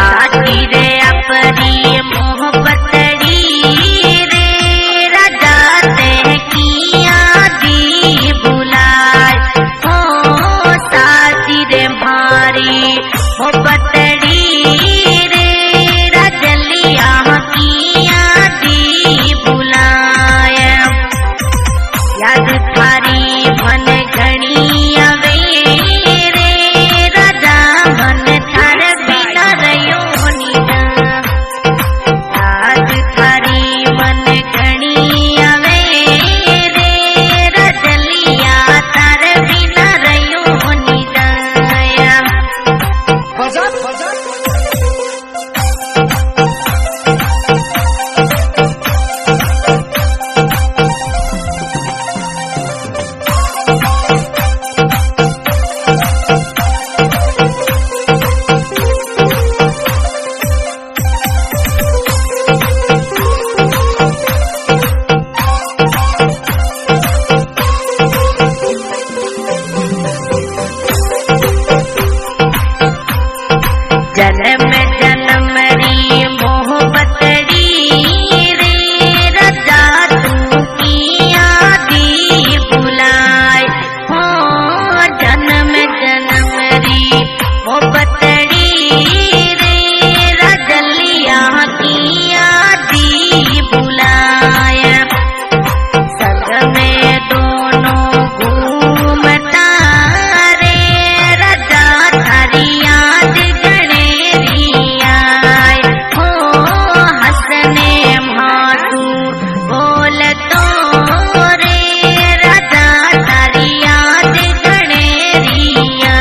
साची रे अपनी मोहब्बतड़ी रे राजा ते किया दी बुलाए हो साची रे मारी मोहब्बतड़ी रे राजलिया किया दी बुलाए याद थारी मन घणी आवे रे राजा मन थार बिना रयो नीना याद थारी मन घणी आवे रे राजलिया थार बिना रयो नीना जन्म जन्म री मोहब्बतड़ी रे राजा तू किया दी बुलाए हो जन्म जन्म री मोहब्बतड़ी रे राजलिया किया दी बुलाए संग में दोनों घूमता रे राजा थारी याद बोल तो रे राजा तारी याद गणेरिया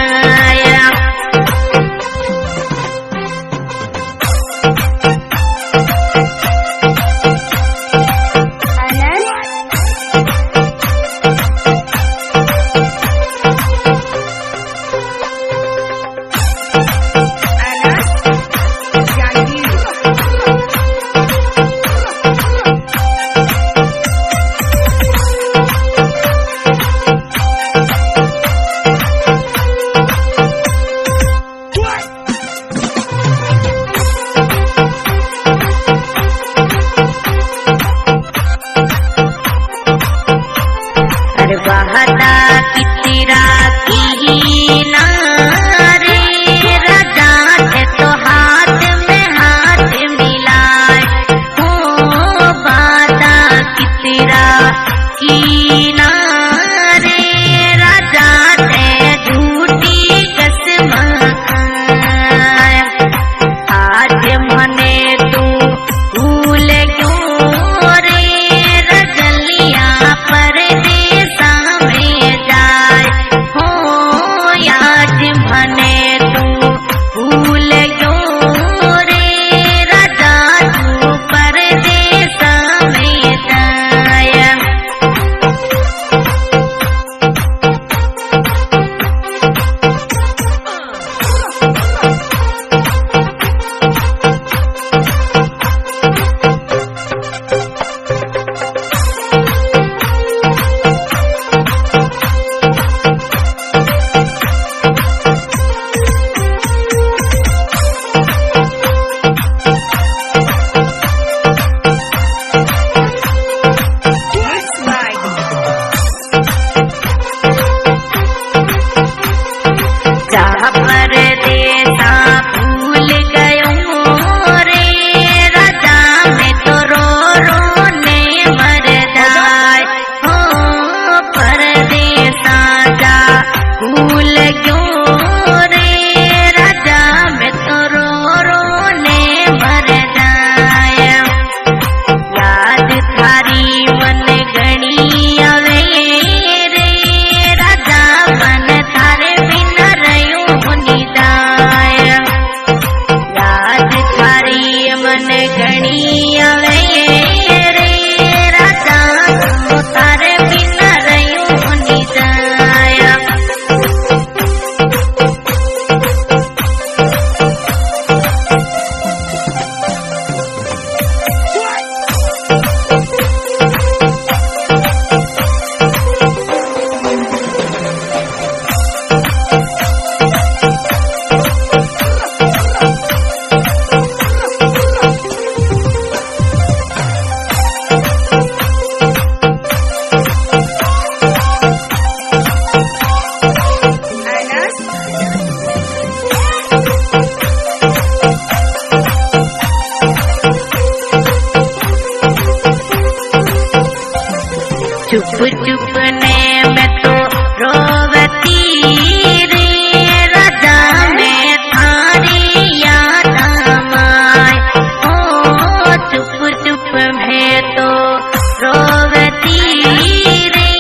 बहता कितरा की नारे राजा थे तो हाथ में हाथ मिलाए हो बाता कितरा की नारे राजा थे झूठी कसम आज मने तू भूल क्यों रे रजलिया पर भने तू भूल क्यों रे राजा तू परदेस में जाया परदेसा भूल गयो रे राजा मैं तो रोने मर जाए हो परदेसा जा भूल क्यों रे राजा मैं तो रोने मर जाए याद थारी मन घणी आवे रे राजा मन थारे बिना रयो याद थारी मन घणी आवे रे राजा थारे बिना रयो निजाया चुप चुप ने मैं तो रोवती रे राजा में थारी याद आए। ओ चुप चुप मैं तो रोवती रे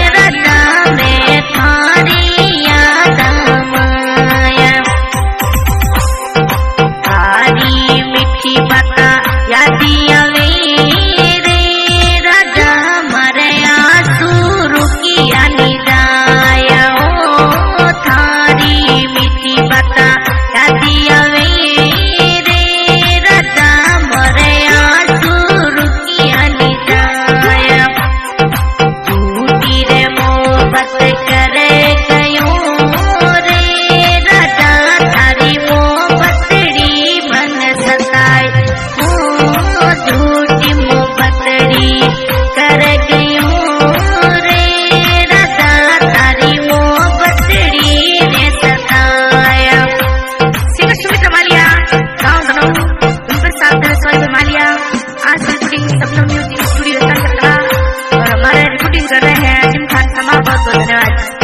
राजा में थारी याद आए। थारी मीठी बाता यादी आवे कर रहे हैं जिम खान समा। बहुत बहुत धन्यवाद।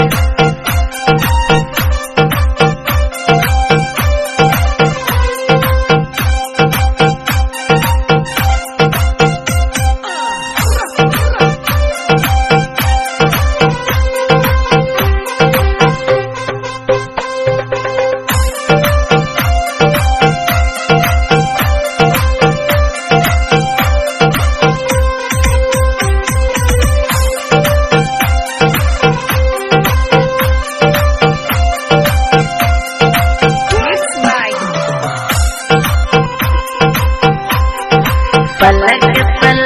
पलक पलक